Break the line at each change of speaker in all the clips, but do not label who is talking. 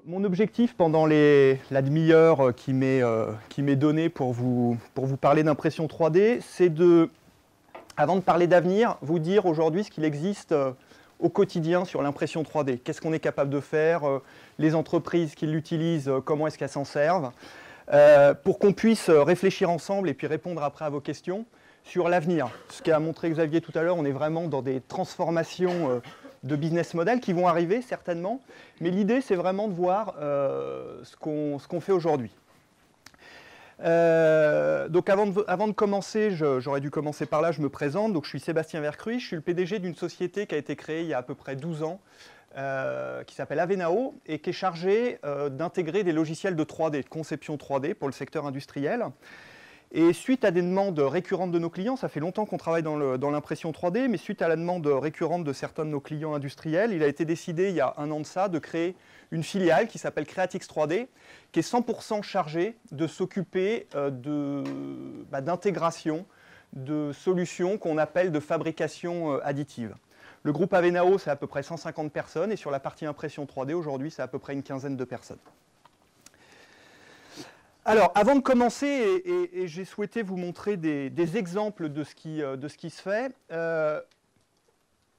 Mon objectif pendant la demi-heure qui m'est donnée pour vous parler d'impression 3D, c'est avant de parler d'avenir, vous dire aujourd'hui ce qu'il existe au quotidien sur l'impression 3D. Qu'est-ce qu'on est capable de faire, les entreprises qui l'utilisent, comment est-ce qu'elles s'en servent, pour qu'on puisse réfléchir ensemble et puis répondre après à vos questions sur l'avenir. Ce qu'a montré Xavier tout à l'heure, on est vraiment dans des transformations de business model qui vont arriver certainement, mais l'idée c'est vraiment de voir ce qu'on fait aujourd'hui. Donc avant de commencer, j'aurais dû commencer par là, je me présente, donc je suis Sébastien Vercruy, je suis le PDG d'une société qui a été créée il y a à peu près 12 ans, qui s'appelle Avenao et qui est chargée d'intégrer des logiciels de 3D, de conception 3D pour le secteur industriel. Et suite à des demandes récurrentes de nos clients, ça fait longtemps qu'on travaille dans l'impression 3D, mais suite à la demande récurrente de certains de nos clients industriels, il a été décidé il y a un an de ça de créer une filiale qui s'appelle Creatix 3D, qui est 100% chargée de s'occuper d'intégration de solutions qu'on appelle de fabrication additive. Le groupe Avenao, c'est à peu près 150 personnes, et sur la partie impression 3D, aujourd'hui, c'est à peu près une quinzaine de personnes. Alors, avant de commencer, et j'ai souhaité vous montrer des exemples de ce qui se fait,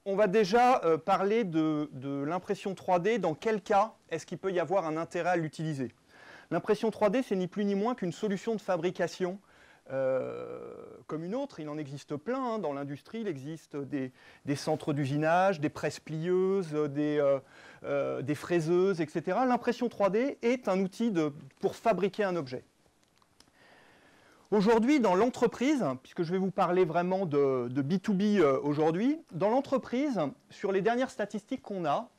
on va déjà parler de l'impression 3D. Dans quel cas est-ce qu'il peut y avoir un intérêt à l'utiliser? L'impression 3D, c'est ni plus ni moins qu'une solution de fabrication comme une autre. Il en existe plein hein. Dans l'industrie. Il existe des centres d'usinage, des presses plieuses, des fraiseuses, etc. L'impression 3D est un outil pour fabriquer un objet. Aujourd'hui, dans l'entreprise, puisque je vais vous parler vraiment de B2B aujourd'hui, dans l'entreprise, sur les dernières statistiques qu'on a,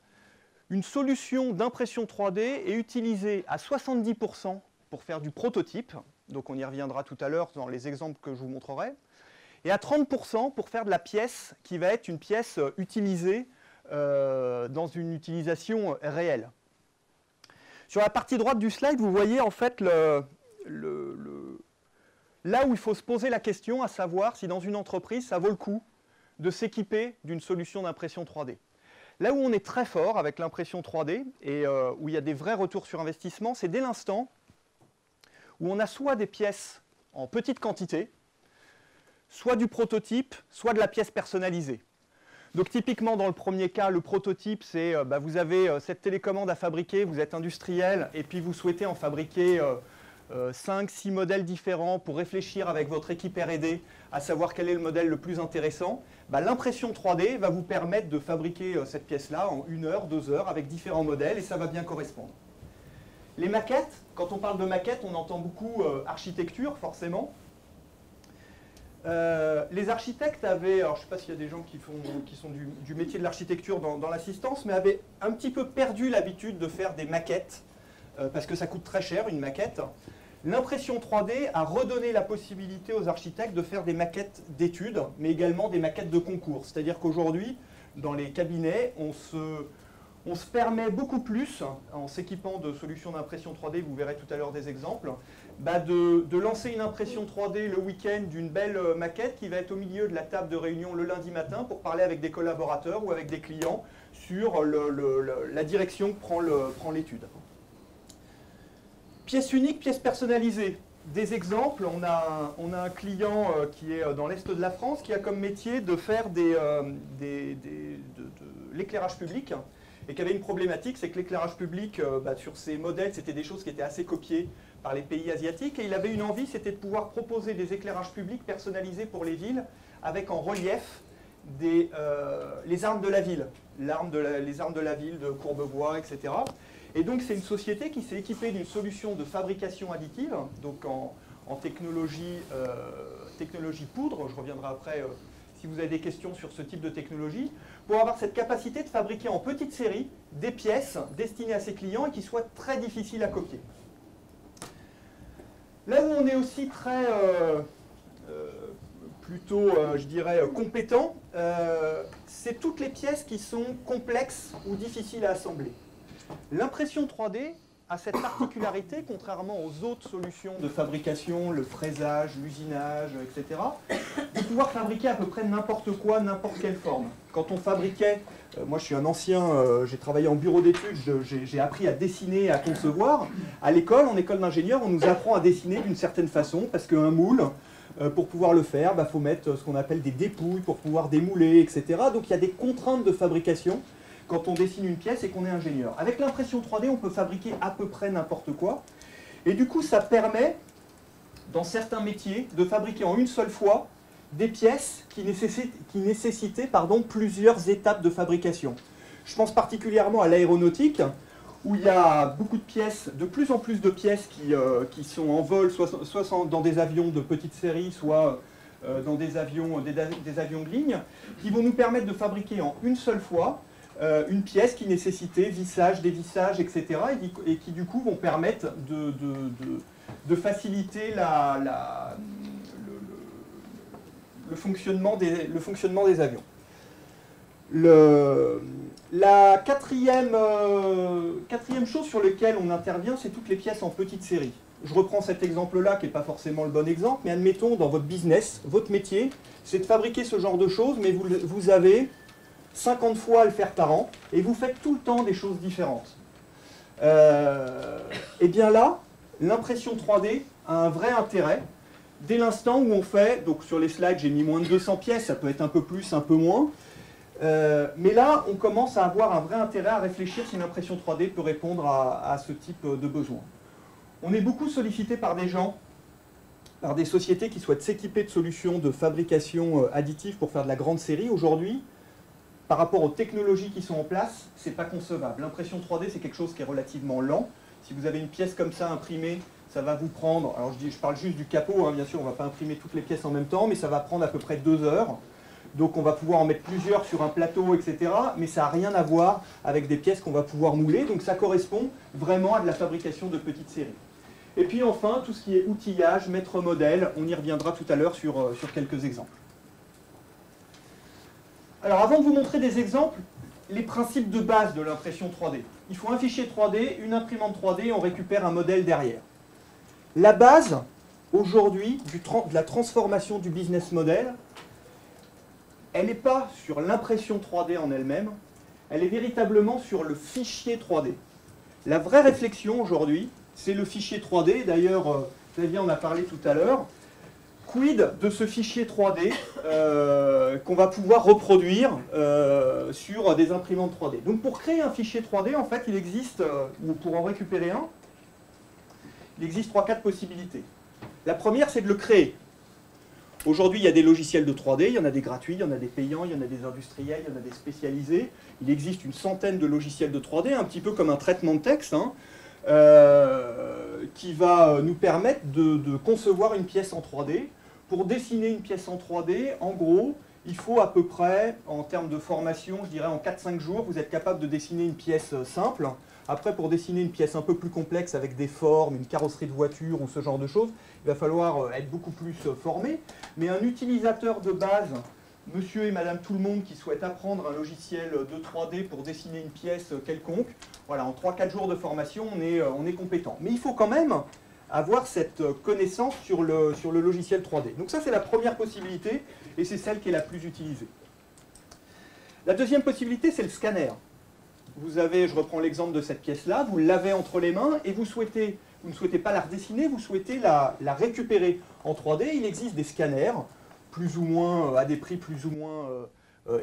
une solution d'impression 3D est utilisée à 70% pour faire du prototype, donc on y reviendra tout à l'heure dans les exemples que je vous montrerai, et à 30% pour faire de la pièce qui va être une pièce utilisée dans une utilisation réelle. Sur la partie droite du slide, vous voyez en fait là où il faut se poser la question, à savoir si dans une entreprise, ça vaut le coup de s'équiper d'une solution d'impression 3D. Là où on est très fort avec l'impression 3D et où il y a des vrais retours sur investissement, c'est dès l'instant où on a soit des pièces en petite quantité, soit du prototype, soit de la pièce personnalisée. Donc typiquement dans le premier cas, le prototype, c'est vous avez cette télécommande à fabriquer, vous êtes industriel et puis vous souhaitez en fabriquer 5-6 modèles différents pour réfléchir avec votre équipe R&D à savoir quel est le modèle le plus intéressant. L'impression 3D va vous permettre de fabriquer cette pièce-là en 1 heure, 2 heures avec différents modèles et ça va bien correspondre. Les maquettes, quand on parle de maquettes, on entend beaucoup architecture forcément. Les architectes avaient, alors je ne sais pas s'il y a des gens qui sont du métier de l'architecture dans l'assistance, mais avaient un petit peu perdu l'habitude de faire des maquettes parce que ça coûte très cher une maquette. L'impression 3D a redonné la possibilité aux architectes de faire des maquettes d'études, mais également des maquettes de concours. C'est-à-dire qu'aujourd'hui, dans les cabinets, on se permet beaucoup plus, en s'équipant de solutions d'impression 3D, vous verrez tout à l'heure des exemples, de lancer une impression 3D le week-end d'une belle maquette qui va être au milieu de la table de réunion le lundi matin pour parler avec des collaborateurs ou avec des clients sur la direction que prend l'étude. Pièce unique, pièce personnalisée. Des exemples, on a un client qui est dans l'Est de la France qui a comme métier de faire de l'éclairage public et qui avait une problématique, c'est que l'éclairage public, sur ces modèles, c'était des choses qui étaient assez copiées par les pays asiatiques et il avait une envie, c'était de pouvoir proposer des éclairages publics personnalisés pour les villes avec en relief les armes de la ville, les armes de la ville de Courbevoie, etc. Et donc c'est une société qui s'est équipée d'une solution de fabrication additive, donc en technologie poudre, je reviendrai après si vous avez des questions sur ce type de technologie, pour avoir cette capacité de fabriquer en petite série des pièces destinées à ses clients et qui soient très difficiles à copier. Là où on est aussi très, je dirais, compétent, c'est toutes les pièces qui sont complexes ou difficiles à assembler. L'impression 3D a cette particularité, contrairement aux autres solutions de fabrication, le fraisage, l'usinage, etc., de pouvoir fabriquer à peu près n'importe quoi, n'importe quelle forme. Quand on fabriquait, moi je suis un ancien, j'ai travaillé en bureau d'études, j'ai appris à dessiner, à concevoir. À l'école, en école d'ingénieur, on nous apprend à dessiner d'une certaine façon, parce qu'un moule, pour pouvoir le faire, il faut mettre ce qu'on appelle des dépouilles pour pouvoir démouler, etc. Donc il y a des contraintes de fabrication quand on dessine une pièce et qu'on est ingénieur. Avec l'impression 3D, on peut fabriquer à peu près n'importe quoi. Et du coup, ça permet, dans certains métiers, de fabriquer en une seule fois des pièces qui nécessitaient plusieurs étapes de fabrication. Je pense particulièrement à l'aéronautique, où il y a beaucoup de pièces, de plus en plus de pièces qui sont en vol, soit dans des avions de petite série, soit dans des avions de ligne, qui vont nous permettre de fabriquer en une seule fois une pièce qui nécessitait vissage, dévissage, etc. et qui du coup vont permettre de faciliter le fonctionnement des avions. La quatrième chose sur laquelle on intervient, c'est toutes les pièces en petite série. Je reprends cet exemple-là, qui n'est pas forcément le bon exemple, mais admettons, dans votre business, votre métier, c'est de fabriquer ce genre de choses, mais vous avez 50 fois à le faire par an, et vous faites tout le temps des choses différentes. Et bien là, l'impression 3D a un vrai intérêt, dès l'instant où on fait, donc sur les slides j'ai mis moins de 200 pièces, ça peut être un peu plus, un peu moins, mais là on commence à avoir un vrai intérêt à réfléchir si l'impression 3D peut répondre à ce type de besoin. On est beaucoup sollicité par des gens, par des sociétés qui souhaitent s'équiper de solutions de fabrication additive pour faire de la grande série. Aujourd'hui, par rapport aux technologies qui sont en place, c'est pas concevable. L'impression 3D, c'est quelque chose qui est relativement lent. Si vous avez une pièce comme ça imprimée, ça va vous prendre, alors je parle juste du capot, hein, bien sûr, on ne va pas imprimer toutes les pièces en même temps, mais ça va prendre à peu près 2 heures. Donc on va pouvoir en mettre plusieurs sur un plateau, etc. Mais ça n'a rien à voir avec des pièces qu'on va pouvoir mouler. Donc ça correspond vraiment à de la fabrication de petites séries. Et puis enfin, tout ce qui est outillage, maître modèle, on y reviendra tout à l'heure sur quelques exemples. Alors avant de vous montrer des exemples, les principes de base de l'impression 3D. Il faut un fichier 3D, une imprimante 3D, et on récupère un modèle derrière. La base, aujourd'hui, de la transformation du business model, elle n'est pas sur l'impression 3D en elle-même, elle est véritablement sur le fichier 3D. La vraie réflexion aujourd'hui, c'est le fichier 3D. D'ailleurs, Xavier en a parlé tout à l'heure. Quid de ce fichier 3D qu'on va pouvoir reproduire sur des imprimantes 3D. Donc pour créer un fichier 3D, en fait, il existe, ou pour en récupérer un, il existe 3-4 possibilités. La première, c'est de le créer. Aujourd'hui, il y a des logiciels de 3D, il y en a des gratuits, il y en a des payants, il y en a des industriels, il y en a des spécialisés. Il existe une centaine de logiciels de 3D, un petit peu comme un traitement de texte, hein, qui va nous permettre de concevoir une pièce en 3D. Pour dessiner une pièce en 3D, en gros, il faut à peu près, en termes de formation, je dirais en 4-5 jours, vous êtes capable de dessiner une pièce simple. Après, pour dessiner une pièce un peu plus complexe avec des formes, une carrosserie de voiture ou ce genre de choses, il va falloir être beaucoup plus formé. Mais un utilisateur de base, monsieur et madame tout le monde qui souhaite apprendre un logiciel de 3D pour dessiner une pièce quelconque, voilà, en 3-4 jours de formation, on est compétent. Mais il faut quand même avoir cette connaissance sur le logiciel 3D. Donc ça, c'est la première possibilité, et c'est celle qui est la plus utilisée. La deuxième possibilité, c'est le scanner. Vous avez, je reprends l'exemple de cette pièce-là, vous l'avez entre les mains, et vous ne souhaitez pas la redessiner, vous souhaitez la récupérer en 3D. Il existe des scanners, plus ou moins, à des prix plus ou moins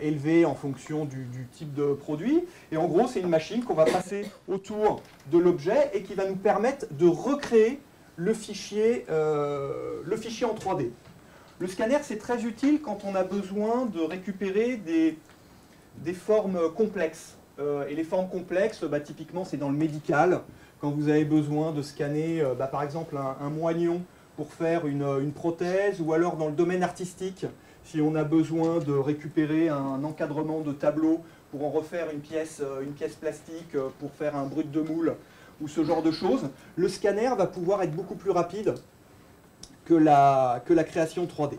élevés en fonction du type de produit. Et en gros, c'est une machine qu'on va passer autour de l'objet et qui va nous permettre de recréer le fichier en 3D. Le scanner, c'est très utile quand on a besoin de récupérer des formes complexes. Et les formes complexes, typiquement, c'est dans le médical, quand vous avez besoin de scanner, par exemple, un moignon pour faire une prothèse, ou alors dans le domaine artistique, si on a besoin de récupérer un encadrement de tableau pour en refaire une pièce plastique, pour faire un brut de moule, ou ce genre de choses, le scanner va pouvoir être beaucoup plus rapide que la création 3D.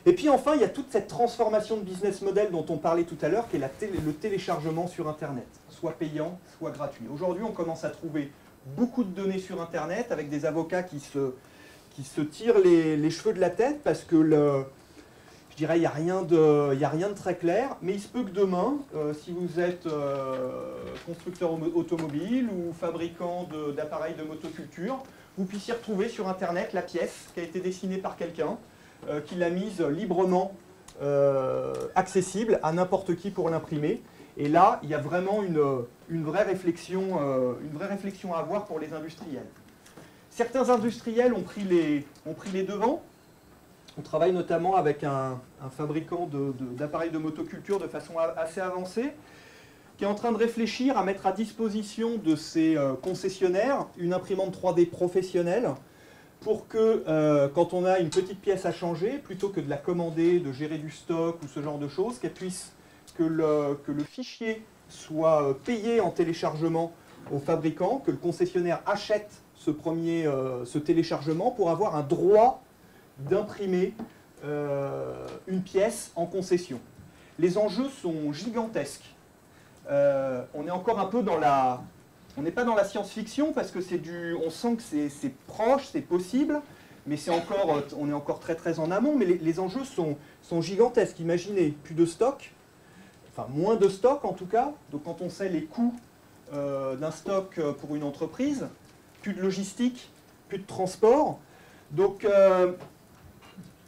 Et puis enfin, il y a toute cette transformation de business model dont on parlait tout à l'heure, qui est le téléchargement sur Internet, soit payant, soit gratuit. Aujourd'hui, on commence à trouver beaucoup de données sur Internet, avec des avocats qui se tirent les cheveux de la tête, parce que Je dirais, il n'y a rien de très clair, mais il se peut que demain, si vous êtes constructeur automobile ou fabricant d'appareils de motoculture, vous puissiez retrouver sur Internet la pièce qui a été dessinée par quelqu'un, qui l'a mise librement accessible à n'importe qui pour l'imprimer. Et là, il y a vraiment une vraie réflexion à avoir pour les industriels. Certains industriels ont pris les devants. On travaille notamment avec un fabricant d'appareils de motoculture de façon assez avancée, qui est en train de réfléchir à mettre à disposition de ses concessionnaires une imprimante 3D professionnelle pour que, quand on a une petite pièce à changer, plutôt que de la commander, de gérer du stock ou ce genre de choses, que le fichier soit payé en téléchargement au fabricant, que le concessionnaire achète ce téléchargement pour avoir un droit d'imprimer une pièce en concession. Les enjeux sont gigantesques. On est encore un peu dans la... On n'est pas dans la science-fiction parce que on sent que c'est proche, c'est possible, mais on est encore très très en amont, mais les enjeux sont gigantesques. Imaginez, plus de stock, enfin moins de stock en tout cas, donc quand on sait les coûts d'un stock pour une entreprise, plus de logistique, plus de transport, donc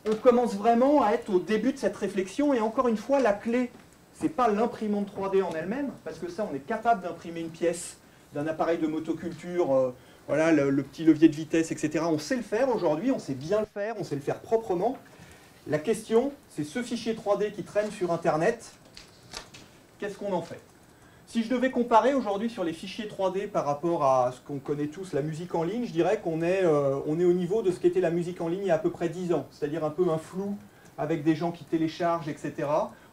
on commence vraiment à être au début de cette réflexion, et encore une fois, la clé, ce n'est pas l'imprimante 3D en elle-même, parce que ça, on est capable d'imprimer une pièce d'un appareil de motoculture, voilà, le petit levier de vitesse, etc. On sait le faire aujourd'hui, on sait bien le faire, on sait le faire proprement. La question, c'est ce fichier 3D qui traîne sur Internet, qu'est-ce qu'on en fait? Si je devais comparer aujourd'hui sur les fichiers 3D par rapport à ce qu'on connaît tous, la musique en ligne, je dirais qu'on est au niveau de ce qu'était la musique en ligne il y a à peu près 10 ans, c'est-à-dire un peu un flou avec des gens qui téléchargent, etc.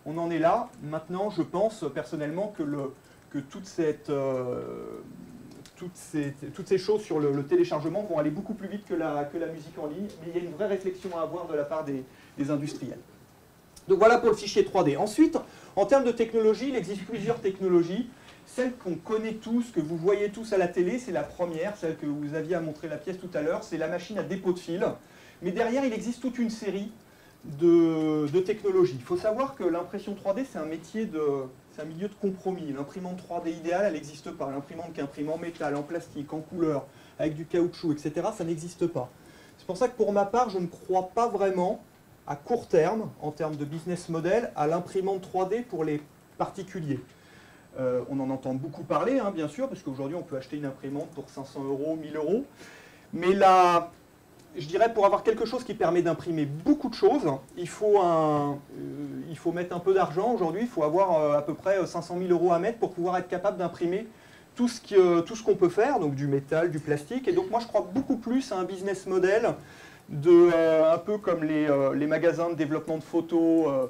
On en est là. Maintenant, je pense personnellement que toutes ces choses sur le téléchargement vont aller beaucoup plus vite que la musique en ligne, mais il y a une vraie réflexion à avoir de la part des industriels. Donc voilà pour le fichier 3D. Ensuite, en termes de technologie, il existe plusieurs technologies. Celle qu'on connaît tous, que vous voyez tous à la télé, c'est la première, celle que vous aviez à montrer la pièce tout à l'heure, c'est la machine à dépôt de fil. Mais derrière, il existe toute une série de technologies. Il faut savoir que l'impression 3D, c'est un milieu de compromis. L'imprimante 3D idéale, elle n'existe pas. L'imprimante qui imprime en métal, en plastique, en couleur, avec du caoutchouc, etc., ça n'existe pas. C'est pour ça que pour ma part, je ne crois pas vraiment à court terme, en termes de business model, à l'imprimante 3D pour les particuliers. On en entend beaucoup parler, hein, bien sûr, parce qu'aujourd'hui on peut acheter une imprimante pour 500 €, 1000 €. Mais là, je dirais, pour avoir quelque chose qui permet d'imprimer beaucoup de choses, il faut mettre un peu d'argent. Aujourd'hui, il faut avoir à peu près 500 000 € à mettre pour pouvoir être capable d'imprimer tout ce qu'on peut faire, donc du métal, du plastique. Et donc moi, je crois beaucoup plus à un business model un peu comme les magasins de développement de photos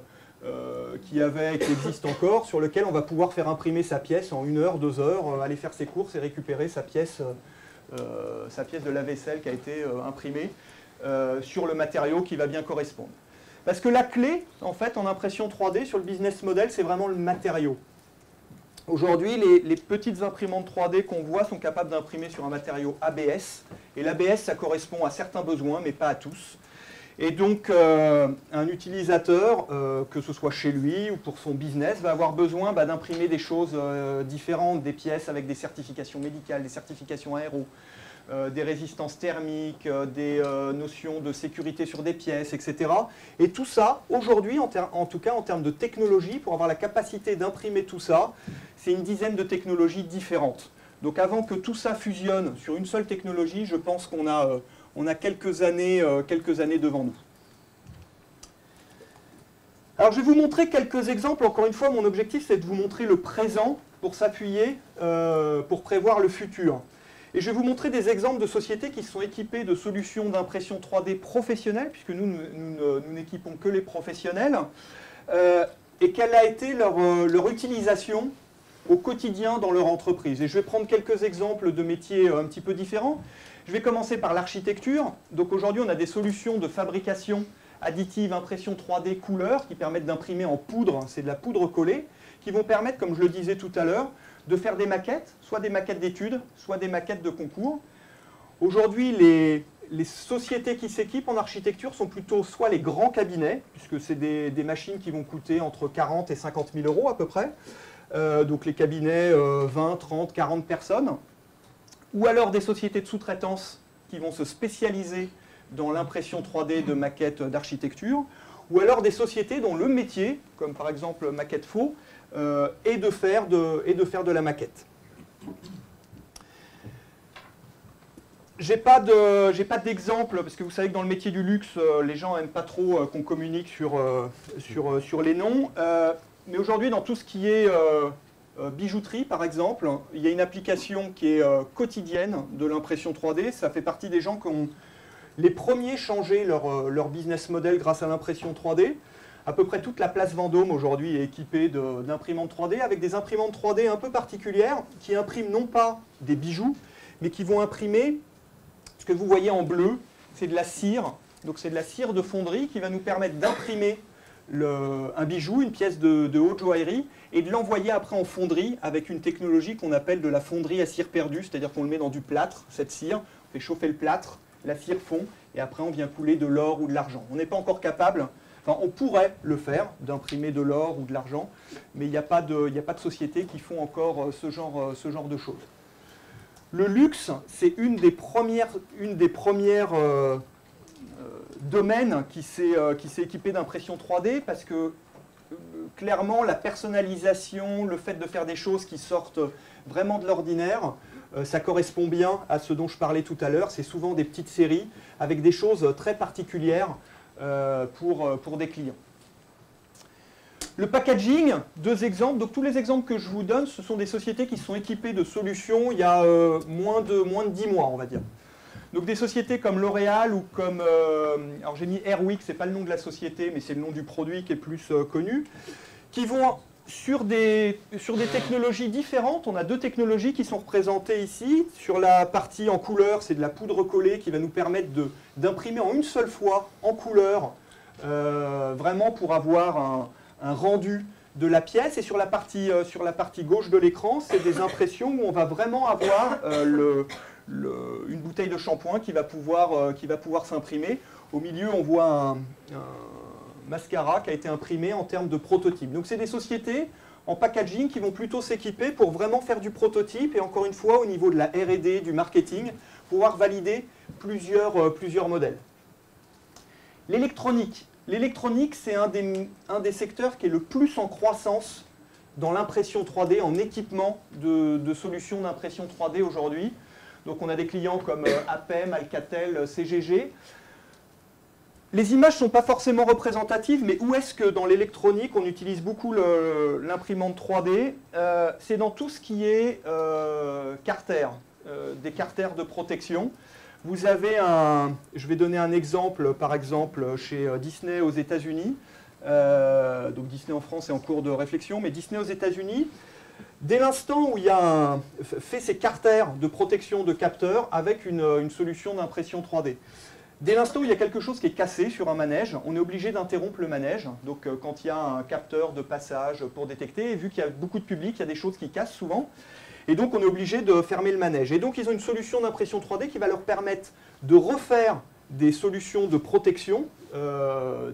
qui avaient et qui existent encore, sur lequel on va pouvoir faire imprimer sa pièce en 1 heure, 2 heures, aller faire ses courses et récupérer sa pièce de lave-vaisselle qui a été imprimée sur le matériau qui va bien correspondre. Parce que la clé, en fait, en impression 3D, sur le business model, c'est vraiment le matériau. Aujourd'hui, les petites imprimantes 3D qu'on voit sont capables d'imprimer sur un matériau ABS. Et l'ABS, ça correspond à certains besoins, mais pas à tous. Et donc, un utilisateur, que ce soit chez lui ou pour son business, va avoir besoin d'imprimer des choses différentes, des pièces avec des certifications médicales, des certifications aéro, des résistances thermiques, des notions de sécurité sur des pièces, etc. Et tout ça, aujourd'hui, en tout cas en termes de technologie, pour avoir la capacité d'imprimer tout ça, c'est une dizaine de technologies différentes. Donc avant que tout ça fusionne sur une seule technologie, je pense qu'on a quelques années devant nous. Alors je vais vous montrer quelques exemples. Encore une fois, mon objectif, c'est de vous montrer le présent pour s'appuyer, pour prévoir le futur. Et je vais vous montrer des exemples de sociétés qui sont équipées de solutions d'impression 3D professionnelles, puisque nous n'équipons que les professionnels, et quelle a été leur utilisation au quotidien dans leur entreprise. Et je vais prendre quelques exemples de métiers un petit peu différents. Je vais commencer par l'architecture. Donc aujourd'hui, on a des solutions de fabrication additive, impression 3D, couleur, qui permettent d'imprimer en poudre, c'est de la poudre collée, qui vont permettre, comme je le disais tout à l'heure, de faire des maquettes, soit des maquettes d'études, soit des maquettes de concours. Aujourd'hui, les sociétés qui s'équipent en architecture sont plutôt soit les grands cabinets, puisque c'est des machines qui vont coûter entre 40 et 50 000 euros à peu près, donc les cabinets 20, 30, 40 personnes, ou alors des sociétés de sous-traitance qui vont se spécialiser dans l'impression 3D de maquettes d'architecture, ou alors des sociétés dont le métier, comme par exemple Maquette Faux, est de faire de la maquette. J'ai pas d'exemple, parce que vous savez que dans le métier du luxe, les gens n'aiment pas trop qu'on communique sur les noms. Mais aujourd'hui, dans tout ce qui est bijouterie, par exemple, il y a une application qui est quotidienne de l'impression 3D. Ça fait partie des gens qui ont les premiers changé leur business model grâce à l'impression 3D. À peu près toute la place Vendôme aujourd'hui est équipée d'imprimantes 3D, avec des imprimantes 3D un peu particulières qui impriment non pas des bijoux, mais qui vont imprimer ce que vous voyez en bleu, c'est de la cire. Donc c'est de la cire de fonderie qui va nous permettre d'imprimer un bijou, une pièce de haute joaillerie, et de l'envoyer après en fonderie avec une technologie qu'on appelle de la fonderie à cire perdue, c'est-à-dire qu'on le met dans du plâtre, cette cire, on fait chauffer le plâtre, la cire fond, et après on vient couler de l'or ou de l'argent. On n'est pas encore capable, enfin on pourrait le faire, d'imprimer de l'or ou de l'argent, mais il n'y a pas de sociétés qui font encore ce genre de choses. Le luxe, c'est une des premières domaines qui s'est équipé d'impression 3D, parce que clairement la personnalisation, le fait de faire des choses qui sortent vraiment de l'ordinaire, ça correspond bien à ce dont je parlais tout à l'heure. C'est souvent des petites séries avec des choses très particulières pour des clients. Le packaging, deux exemples. Donc tous les exemples que je vous donne, ce sont des sociétés qui sont équipées de solutions il y a moins de 10 mois, on va dire. Donc des sociétés comme L'Oréal ou comme... alors j'ai mis Airwick, ce n'est pas le nom de la société, mais c'est le nom du produit qui est plus connu, qui vont sur des technologies différentes. On a deux technologies qui sont représentées ici. Sur la partie en couleur, c'est de la poudre collée qui va nous permettre d'imprimer en une seule fois en couleur, vraiment pour avoir un rendu de la pièce. Et sur la partie gauche de l'écran, c'est des impressions où on va vraiment avoir une bouteille de shampoing qui va pouvoir s'imprimer. Au milieu, on voit un mascara qui a été imprimé en termes de prototype. Donc c'est des sociétés en packaging qui vont plutôt s'équiper pour vraiment faire du prototype et encore une fois au niveau de la R&D, du marketing, pouvoir valider plusieurs modèles. L'électronique. L'électronique, c'est un des secteurs qui est le plus en croissance dans l'impression 3D, en équipement de solutions d'impression 3D aujourd'hui. Donc on a des clients comme APEM, Alcatel, CGG. Les images ne sont pas forcément représentatives, mais où est-ce que dans l'électronique on utilise beaucoup l'imprimante 3D? C'est dans tout ce qui est carter, des carters de protection. Vous avez je vais donner un exemple, par exemple chez Disney aux États-Unis. Donc Disney en France est en cours de réflexion, mais Disney aux États-Unis, dès l'instant où il y a fait ces carters de protection de capteurs avec une solution d'impression 3D, dès l'instant où il y a quelque chose qui est cassé sur un manège, on est obligé d'interrompre le manège. Donc quand il y a un capteur de passage pour détecter, et vu qu'il y a beaucoup de public, il y a des choses qui cassent souvent. Et donc on est obligé de fermer le manège. Et donc ils ont une solution d'impression 3D qui va leur permettre de refaire des solutions de protection,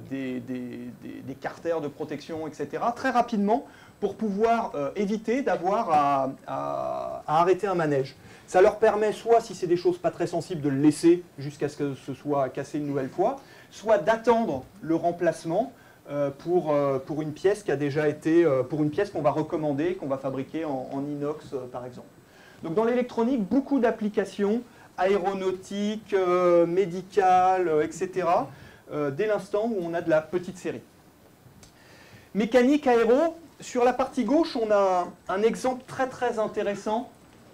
des carters de protection, etc., très rapidement pour pouvoir éviter d'avoir à arrêter un manège. Ça leur permet soit, si c'est des choses pas très sensibles, de le laisser jusqu'à ce que ce soit cassé une nouvelle fois, soit d'attendre le remplacement pour une pièce qui a déjà été, pour une pièce qu'on va recommander, qu'on va fabriquer en inox par exemple. Donc dans l'électronique, beaucoup d'applications aéronautiques, médicales, etc., dès l'instant où on a de la petite série. Mécanique aéro, sur la partie gauche, on a un exemple très très intéressant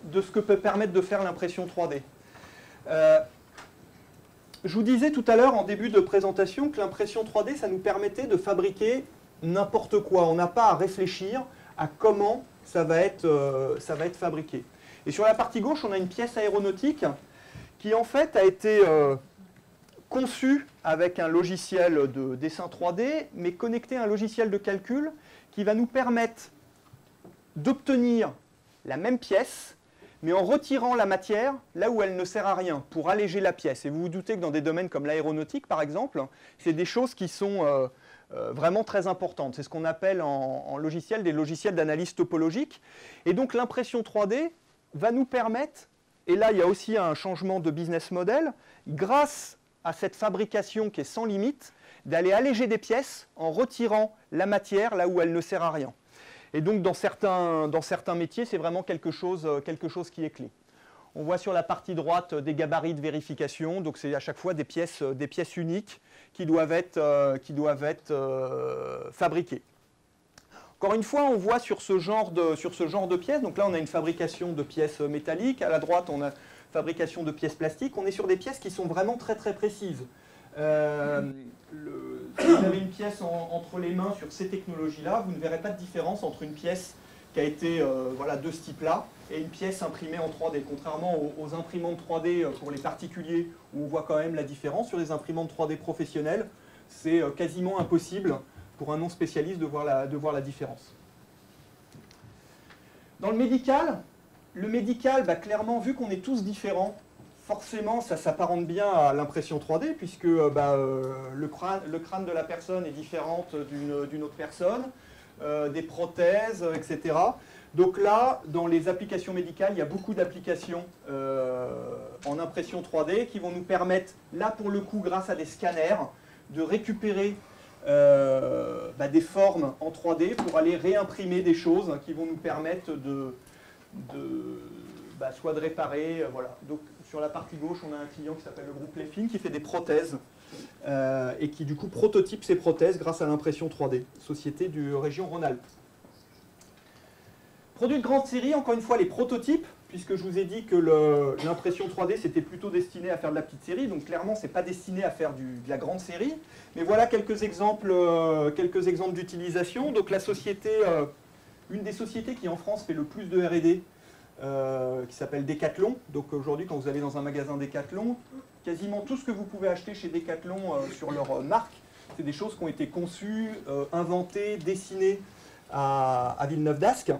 de ce que peut permettre de faire l'impression 3D. Je vous disais tout à l'heure en début de présentation que l'impression 3D, ça nous permettait de fabriquer n'importe quoi. On n'a pas à réfléchir à comment ça va être fabriqué. Et sur la partie gauche, on a une pièce aéronautique qui en fait a été conçue avec un logiciel de dessin 3D, mais connecté à un logiciel de calcul qui va nous permettre d'obtenir la même pièce, mais en retirant la matière là où elle ne sert à rien, pour alléger la pièce. Et vous vous doutez que dans des domaines comme l'aéronautique, par exemple, c'est des choses qui sont vraiment très importantes. C'est ce qu'on appelle en logiciel des logiciels d'analyse topologique. Et donc l'impression 3D va nous permettre, et là il y a aussi un changement de business model, grâce à cette fabrication qui est sans limite, d'aller alléger des pièces en retirant la matière là où elle ne sert à rien. Et donc dans certains métiers, c'est vraiment quelque chose qui est clé. On voit sur la partie droite des gabarits de vérification, donc c'est à chaque fois des pièces uniques qui doivent être fabriquées. Encore une fois, on voit sur ce genre de pièces, donc là on a une fabrication de pièces métalliques, à la droite on a fabrication de pièces plastiques, on est sur des pièces qui sont vraiment très très précises. Si vous avez une pièce entre les mains sur ces technologies-là, vous ne verrez pas de différence entre une pièce qui a été de ce type-là et une pièce imprimée en 3D. Contrairement aux imprimantes 3D pour les particuliers, où on voit quand même la différence, sur les imprimantes 3D professionnelles, c'est quasiment impossible pour un non-spécialiste de voir la différence. Dans le médical, clairement, vu qu'on est tous différents, forcément, ça s'apparente bien à l'impression 3D, puisque le crâne de la personne est différent d'une autre personne, des prothèses, etc. Donc là, dans les applications médicales, il y a beaucoup d'applications en impression 3D qui vont nous permettre, là pour le coup, grâce à des scanners, de récupérer des formes en 3D pour aller réimprimer des choses qui vont nous permettre soit de réparer, voilà. Donc sur la partie gauche, on a un client qui s'appelle le groupe Leffin qui fait des prothèses et qui du coup prototype ces prothèses grâce à l'impression 3D, société de région Rhône-Alpes. Produits de grande série, encore une fois les prototypes, puisque je vous ai dit que l'impression 3D c'était plutôt destiné à faire de la petite série, donc clairement c'est pas destiné à faire de la grande série. Mais voilà quelques exemples d'utilisation. Donc la société, une des sociétés qui en France fait le plus de R&D, qui s'appelle Decathlon. Donc aujourd'hui, quand vous allez dans un magasin Decathlon, quasiment tout ce que vous pouvez acheter chez Decathlon sur leur marque, c'est des choses qui ont été conçues, inventées, dessinées à Villeneuve-d'Ascq.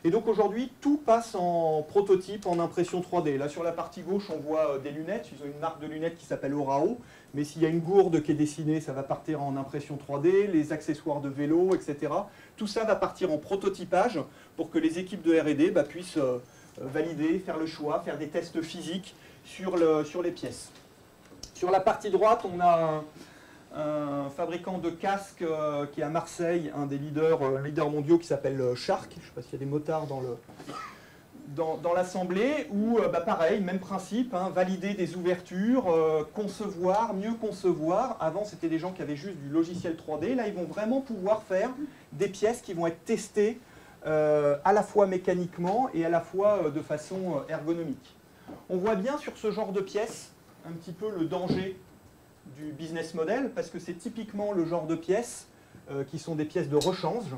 Et donc aujourd'hui, tout passe en prototype, en impression 3D. Là, sur la partie gauche, on voit des lunettes. Ils ont une marque de lunettes qui s'appelle Orao. Mais s'il y a une gourde qui est dessinée, ça va partir en impression 3D. Les accessoires de vélo, etc. Tout ça va partir en prototypage pour que les équipes de R&D puissent valider, faire le choix, faire des tests physiques sur les pièces. Sur la partie droite, on a un fabricant de casques qui est à Marseille, un des leaders mondiaux qui s'appelle Shark. Je ne sais pas s'il y a des motards dans l'assemblée, où pareil, même principe, valider des ouvertures, concevoir, mieux concevoir. Avant, c'était des gens qui avaient juste du logiciel 3D. Là, ils vont vraiment pouvoir faire des pièces qui vont être testées à la fois mécaniquement et à la fois de façon ergonomique. On voit bien sur ce genre de pièces un petit peu le danger du business model, parce que c'est typiquement le genre de pièces qui sont des pièces de rechange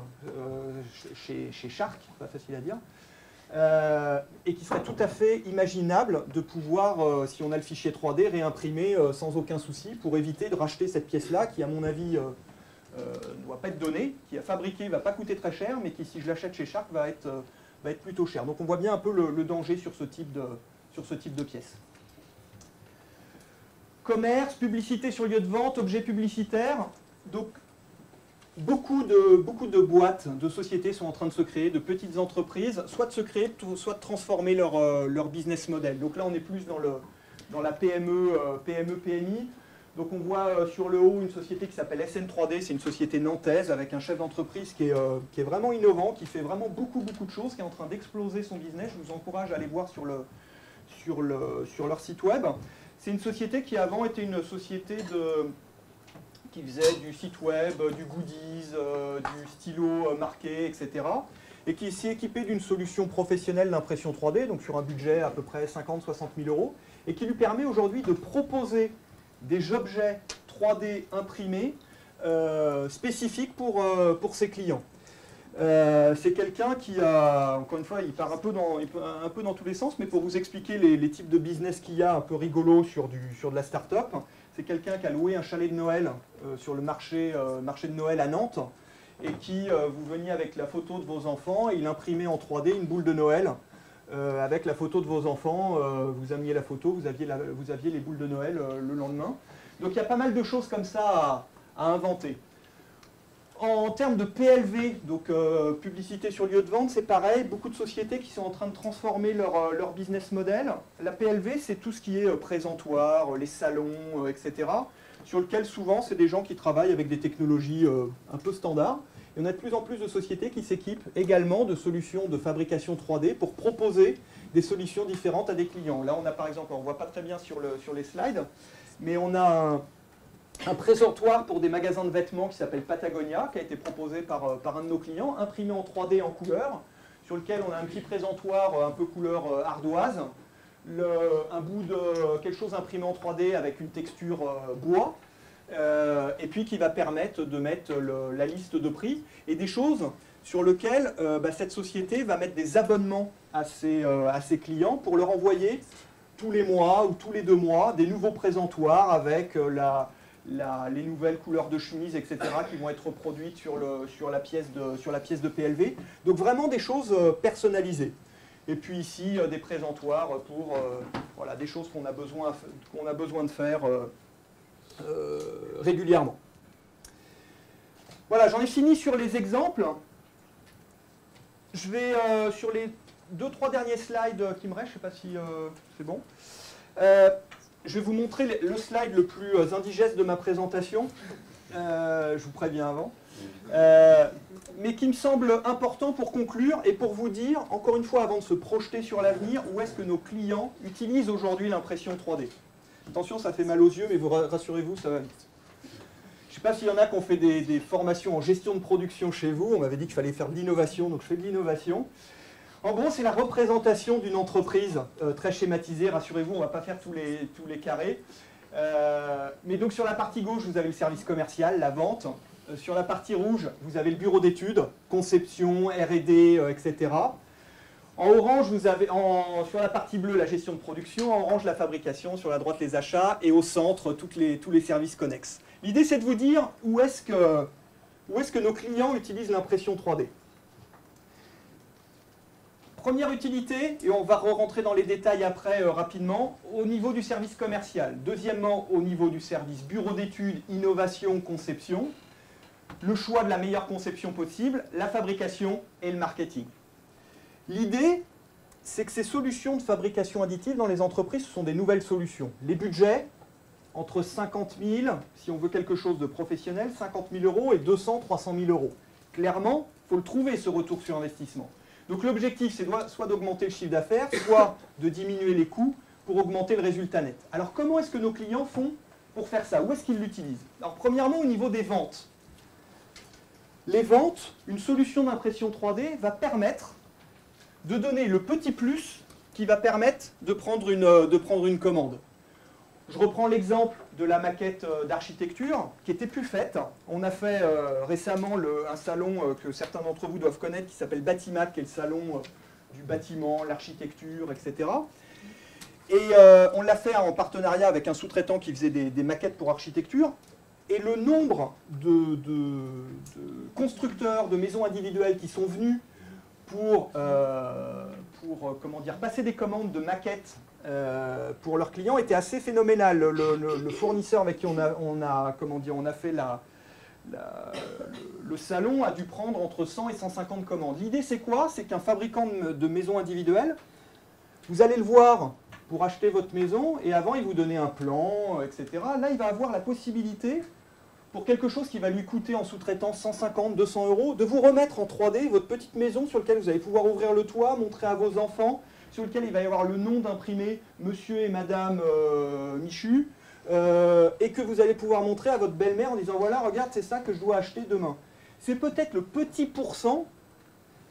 chez Shark, pas facile à dire, et qui serait tout à fait imaginable de pouvoir, si on a le fichier 3D, réimprimer sans aucun souci pour éviter de racheter cette pièce-là qui, à mon avis, ne doit pas être donnée, qui est fabriquée, ne va pas coûter très cher, mais qui, si je l'achète chez Shark, va être plutôt cher. Donc on voit bien un peu le danger sur ce type de pièces. Commerce, publicité sur lieu de vente, objets publicitaires. Donc, beaucoup de boîtes, de sociétés sont en train de se créer, de petites entreprises, soit de se créer, soit de transformer leur business model. Donc là, on est plus dans la PME-PMI. Donc on voit sur le haut une société qui s'appelle SN3D, c'est une société nantaise avec un chef d'entreprise qui est vraiment innovant, qui fait vraiment beaucoup de choses, qui est en train d'exploser son business. Je vous encourage à aller voir sur leur site web. C'est une société qui avant était une société qui faisait du site web, du goodies, du stylo marqué, etc. Et qui s'est équipée d'une solution professionnelle d'impression 3D, donc sur un budget à peu près 50-60 000 €, et qui lui permet aujourd'hui de proposer des objets 3D imprimés spécifiques pour ses clients. C'est quelqu'un qui a, encore une fois, il part un peu dans tous les sens, mais pour vous expliquer les types de business qu'il y a un peu rigolo sur de la start-up, c'est quelqu'un qui a loué un chalet de Noël sur le marché de Noël à Nantes, et qui, vous veniez avec la photo de vos enfants, et il imprimait en 3D une boule de Noël avec la photo de vos enfants. Vous ameniez la photo, vous aviez les boules de Noël le lendemain. Donc il y a pas mal de choses comme ça à inventer. En termes de PLV, donc publicité sur lieu de vente, c'est pareil. Beaucoup de sociétés qui sont en train de transformer leur business model. La PLV, c'est tout ce qui est présentoir, les salons, etc. Sur lequel souvent, c'est des gens qui travaillent avec des technologies un peu standards. Et on a de plus en plus de sociétés qui s'équipent également de solutions de fabrication 3D pour proposer des solutions différentes à des clients. Là, on a par exemple, on ne voit pas très bien sur les slides, mais on a un présentoir pour des magasins de vêtements qui s'appelle Patagonia, qui a été proposé par un de nos clients, imprimé en 3D en couleur, sur lequel on a un petit présentoir un peu couleur ardoise, un bout de quelque chose imprimé en 3D avec une texture bois, et puis qui va permettre de mettre la liste de prix et des choses sur lesquelles cette société va mettre des abonnements à ses clients pour leur envoyer tous les mois ou tous les 2 mois des nouveaux présentoirs avec les nouvelles couleurs de chemise, etc., qui vont être reproduites sur la pièce de PLV. Donc vraiment des choses personnalisées. Et puis ici, des présentoirs pour voilà, des choses qu'on a besoin de faire régulièrement. Voilà, j'en ai fini sur les exemples. Je vais sur les 2-3 derniers slides qui me restent, je ne sais pas si c'est bon. Je vais vous montrer le slide le plus indigeste de ma présentation. Je vous préviens avant. Mais qui me semble important pour conclure et pour vous dire, encore une fois, avant de se projeter sur l'avenir, où est-ce que nos clients utilisent aujourd'hui l'impression 3D. Attention, ça fait mal aux yeux, mais rassurez-vous, ça va vite. Je ne sais pas s'il y en a qui ont fait des formations en gestion de production chez vous. On m'avait dit qu'il fallait faire de l'innovation, donc je fais de l'innovation. En gros, c'est la représentation d'une entreprise très schématisée. Rassurez-vous, on ne va pas faire tous les carrés. Mais donc sur la partie gauche, vous avez le service commercial, la vente. Sur la partie rouge, vous avez le bureau d'études, conception, R&D, etc. En orange, vous avez sur la partie bleue la gestion de production, en orange la fabrication, sur la droite les achats et au centre tous les services connexes. L'idée, c'est de vous dire où est-ce que nos clients utilisent l'impression 3D. Première utilité, et on va rentrer dans les détails après rapidement, au niveau du service commercial. Deuxièmement, au niveau du service bureau d'études, innovation, conception. Le choix de la meilleure conception possible, la fabrication et le marketing. L'idée, c'est que ces solutions de fabrication additive dans les entreprises, ce sont des nouvelles solutions. Les budgets, entre 50 000, si on veut quelque chose de professionnel, 50 000 € et 200 300 000 €. Clairement, il faut le trouver, ce retour sur investissement. Donc l'objectif, c'est soit d'augmenter le chiffre d'affaires, soit de diminuer les coûts pour augmenter le résultat net. Alors comment est-ce que nos clients font pour faire ça? Où est-ce qu'ils l'utilisent? Alors premièrement, au niveau des ventes. Les ventes, une solution d'impression 3D va permettre de donner le petit plus qui va permettre de prendre une commande. Je reprends l'exemple de la maquette d'architecture qui n'était plus faite. On a fait récemment un salon que certains d'entre vous doivent connaître qui s'appelle Batimat, qui est le salon du bâtiment, l'architecture, etc. Et on l'a fait en partenariat avec un sous-traitant qui faisait des maquettes pour architecture. Et le nombre de constructeurs de maisons individuelles qui sont venus pour passer des commandes de maquettes pour leurs clients était assez phénoménal. Le fournisseur avec qui on a fait le salon a dû prendre entre 100 et 150 commandes. L'idée c'est quoi? C'est qu'un fabricant de maisons individuelles, vous allez le voir pour acheter votre maison et avant il vous donnait un plan, etc. Là il va avoir la possibilité, pour quelque chose qui va lui coûter en sous-traitance 150, 200 €, de vous remettre en 3D votre petite maison sur laquelle vous allez pouvoir ouvrir le toit, montrer à vos enfants, sur lequel il va y avoir le nom d'imprimé Monsieur et Madame Michu, et que vous allez pouvoir montrer à votre belle-mère en disant voilà, regarde, c'est ça que je dois acheter demain. C'est peut-être le petit pourcent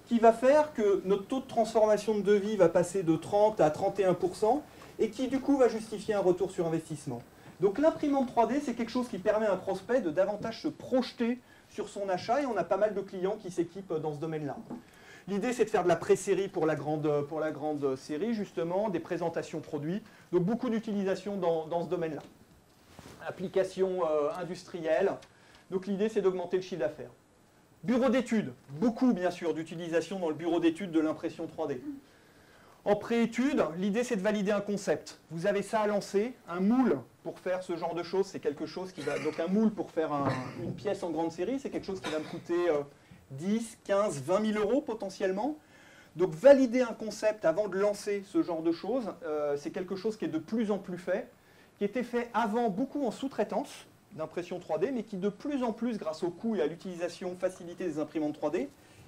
qui va faire que notre taux de transformation de devis va passer de 30 à 31% et qui du coup va justifier un retour sur investissement. Donc l'imprimante 3D, c'est quelque chose qui permet à un prospect de davantage se projeter sur son achat et on a pas mal de clients qui s'équipent dans ce domaine-là. L'idée, c'est de faire de la pré-série pour la grande série, justement, des présentations produits. Donc beaucoup d'utilisation dans ce domaine-là. Application industrielle. Donc l'idée, c'est d'augmenter le chiffre d'affaires. Bureau d'études. Beaucoup, bien sûr, d'utilisation dans le bureau d'études de l'impression 3D. En préétude, l'idée c'est de valider un concept. Vous avez ça à lancer, un moule pour faire ce genre de choses, c'est quelque chose qui va... Donc un moule pour faire une pièce en grande série, c'est quelque chose qui va me coûter 10, 15, 20 000 euros potentiellement. Donc valider un concept avant de lancer ce genre de choses, c'est quelque chose qui est de plus en plus fait, qui était fait avant beaucoup en sous-traitance d'impression 3D, mais qui de plus en plus, grâce au coût et à l'utilisation facilitée des imprimantes 3D,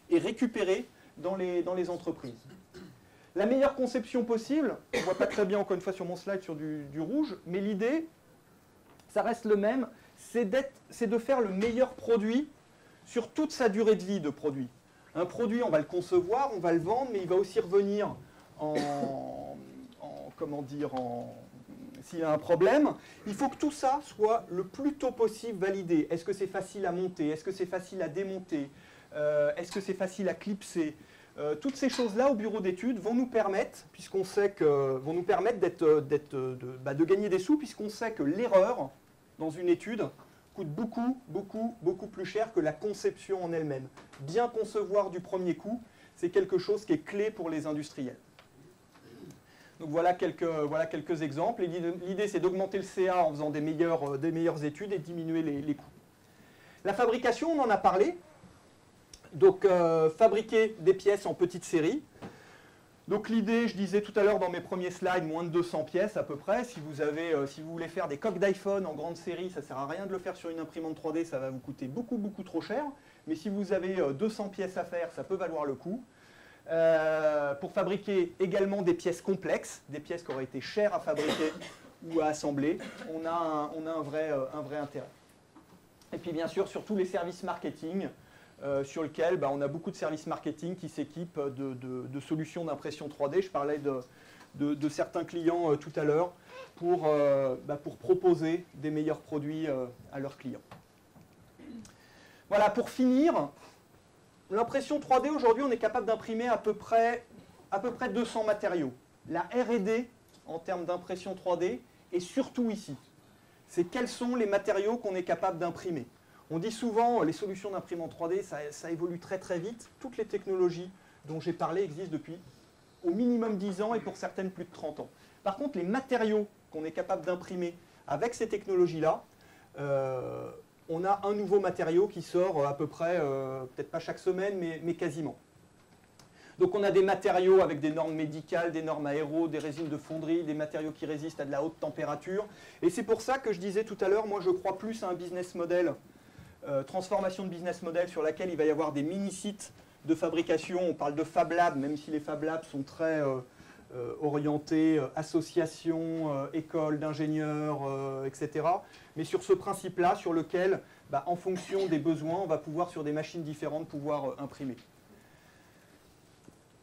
est récupéré dans les entreprises. La meilleure conception possible, on ne voit pas très bien encore une fois sur mon slide sur du rouge, mais l'idée, ça reste le même, c'est de faire le meilleur produit sur toute sa durée de vie de produit. Un produit, on va le concevoir, on va le vendre, mais il va aussi revenir s'il y a un problème. Il faut que tout ça soit le plus tôt possible validé. Est-ce que c'est facile à monter? Est-ce que c'est facile à démonter? Est-ce que c'est facile à clipser? Toutes ces choses-là, au bureau d'études, vont nous permettre, puisqu'on sait que, vont nous permettre de gagner des sous, puisqu'on sait que l'erreur dans une étude coûte beaucoup, beaucoup, beaucoup plus cher que la conception en elle-même. Bien concevoir du premier coup, c'est quelque chose qui est clé pour les industriels. Donc voilà quelques exemples. L'idée, c'est d'augmenter le CA en faisant des meilleures études et diminuer les coûts. La fabrication, on en a parlé. Donc, fabriquer des pièces en petite série. Donc, l'idée, je disais tout à l'heure dans mes premiers slides, moins de 200 pièces à peu près. Si vous voulez faire des coques d'iPhone en grande série, ça ne sert à rien de le faire sur une imprimante 3D, ça va vous coûter beaucoup, beaucoup trop cher. Mais si vous avez 200 pièces à faire, ça peut valoir le coup. Pour fabriquer également des pièces complexes, des pièces qui auraient été chères à fabriquer ou à assembler, on a un vrai intérêt. Et puis, bien sûr, sur tous les services marketing, sur lequel on a beaucoup de services marketing qui s'équipent de solutions d'impression 3D. Je parlais de certains clients tout à l'heure pour proposer des meilleurs produits à leurs clients. Voilà, pour finir, l'impression 3D, aujourd'hui, on est capable d'imprimer à peu près 200 matériaux. La R&D, en termes d'impression 3D, est surtout ici. C'est quels sont les matériaux qu'on est capable d'imprimer. On dit souvent, les solutions d'imprimante 3D, ça évolue très très vite. Toutes les technologies dont j'ai parlé existent depuis au minimum 10 ans et pour certaines plus de 30 ans. Par contre, les matériaux qu'on est capable d'imprimer avec ces technologies-là, on a un nouveau matériau qui sort à peu près, peut-être pas chaque semaine, mais quasiment. Donc on a des matériaux avec des normes médicales, des normes aéro, des résines de fonderie, des matériaux qui résistent à de la haute température. Et c'est pour ça que je disais tout à l'heure, moi je crois plus à un business model, transformation de business model sur laquelle il va y avoir des mini-sites de fabrication. On parle de Fab Lab, même si les Fab Labs sont très orientés associations, écoles d'ingénieurs, etc. Mais sur ce principe-là, sur lequel, en fonction des besoins, on va pouvoir, sur des machines différentes, pouvoir imprimer.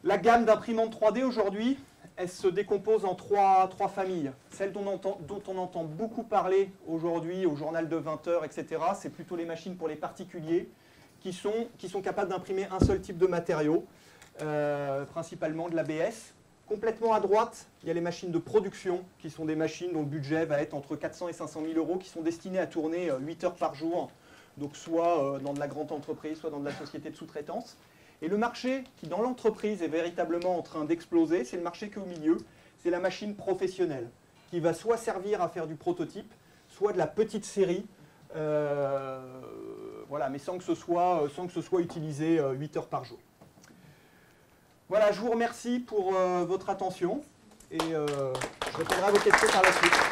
La gamme d'imprimantes 3D aujourd'hui, elle se décompose en trois familles. Celle dont on entend beaucoup parler aujourd'hui au journal de 20 h, etc., c'est plutôt les machines pour les particuliers qui sont capables d'imprimer un seul type de matériau, principalement de l'ABS. Complètement à droite, il y a les machines de production, qui sont des machines dont le budget va être entre 400 et 500 000 euros, qui sont destinées à tourner 8 heures par jour, donc soit dans de la grande entreprise, soit dans de la société de sous-traitance. Et le marché qui, dans l'entreprise, est véritablement en train d'exploser, c'est le marché qui est au milieu, c'est la machine professionnelle, qui va soit servir à faire du prototype, soit de la petite série, voilà, mais sans que ce soit utilisé 8 heures par jour. Voilà, je vous remercie pour votre attention et je répondrai à vos questions par la suite.